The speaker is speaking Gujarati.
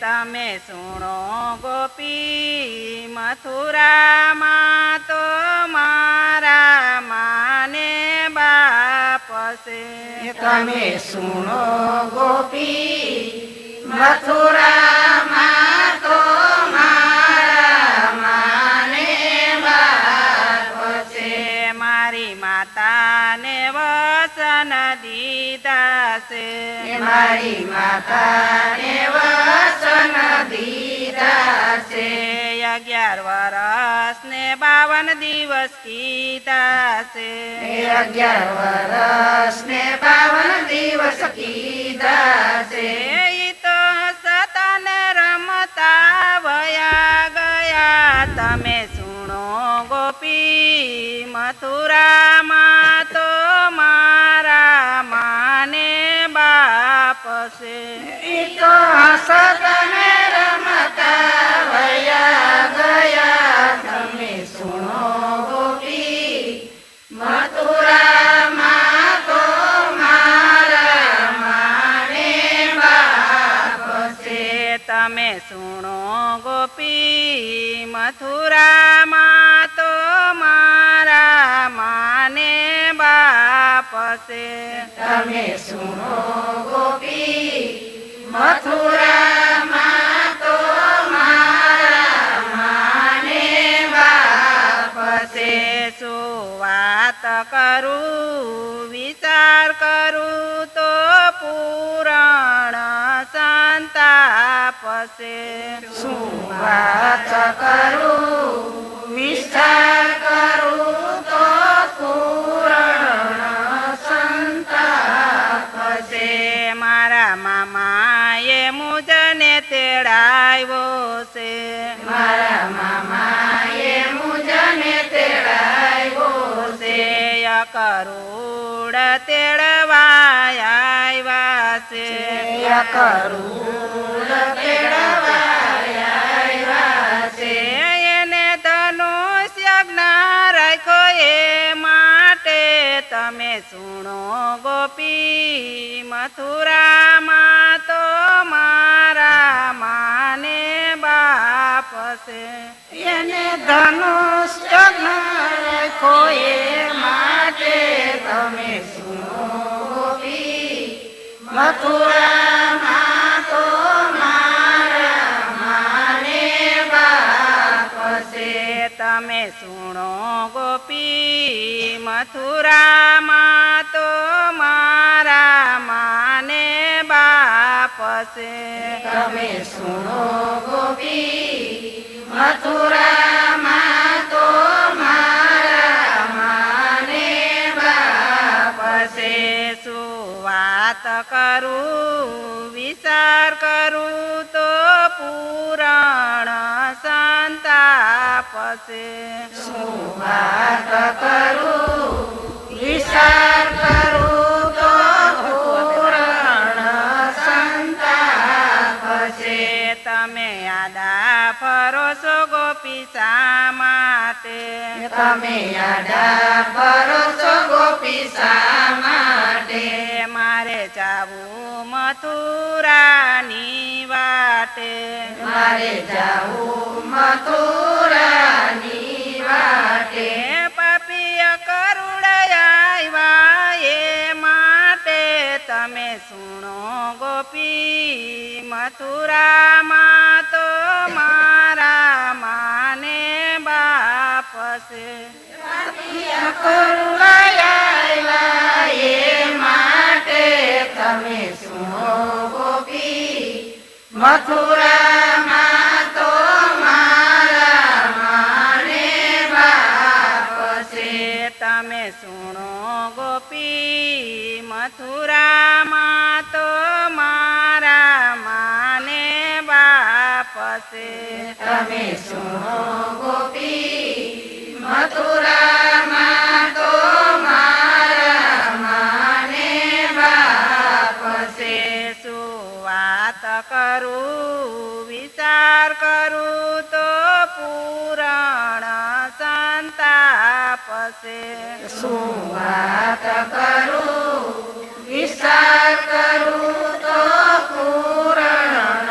તમે સુણો ગોપી મથુરામાં તો મારા માને બાપ છે. તમે સુણો ગોપી મથુરામાં તો મારા માને બાપ છે. મારી માતાને વચન દીધા છે. મારી માતાને વચન દીધા છે. 11 વર્ષ ને 52 દિવસ કીધા છે. 11 વર્ષ ને 52 દિવસ કીધા છે. ઈ તો સતાને રમતા વયા ગયા. તમે સુણો ગોપી મથુરામાં તો મારા માને બાપ છે. ઈ તો સતને રમતા વયા ગયા. તમે સુણો ગોપી મથુરામાં તો મારા માને બાપ છે. તમે સુણો ગોપી મથુરામાં તો મારા માને બાપ છે. તમે સુણો ગોપી મથુરામાં તો મારા માને બાપ છે. શું વાત કરું વિચાર કરું તો પુરાણ સંતાપ છે. શું વાત કરું વિચાર કરું તો પૂરણ સંતાપ છે. મારા મામાએ મુજને તેડાવ્યો છે. મારા મામાએ મુજને તેડાવ્યો છે. કરોડ તેડવા આવ્યા છે. કરોડ તેડવા આવ્યા છે. એને ધનુષ્ય જ્ઞાન રાખ્યો એ માટે તમે સુણો ગોપી મથુરામાં તો મારા માને બાપ છે. એને ધનુષ્ય રાખ્યો એ માટે તમે સુનો ગોપી મથુરામાં તો મારા માને બાપ છે. તમે સુણો ગોપી મથુરામાં તો મારા માને બાપ છે. તમે સુનો ગોપી મથુરામાં તો મારા માને બાપ છે. શું વાત કરું વિચાર કરું તો પુરાણ સંતાપ છે. શું વાત કરું વિચાર કરું તો પૂરણ સંતાપ છે. તમે આડા ફરો છો ગોપી શા માટે? તમે આડા ફરો છો ગોપી શા માટે? મારે જાવું મથુરાની વાટે. મારે જાવું મથુરાની વાટે. પાપીય કરુણયા આવ્યા એ માટે તમે સુણો ગોપી મથુરામાં તો મારા માને બાપ છે. કરુણાયા એ માટે તમે સુનો ગોપી મથુરામાં તો મારા માને બાપ છે. તમે સુણો ગોપી મથુરામાં તો મારા માને બાપ છે. તમે સુનો ગોપી મથુરામાં તો મારા માને બાપ છે. શું વાત કરું વિચાર કરું તો પુરાણ સંતાપ છે. શું વાત કરું વિચાર કરું તો પૂરણ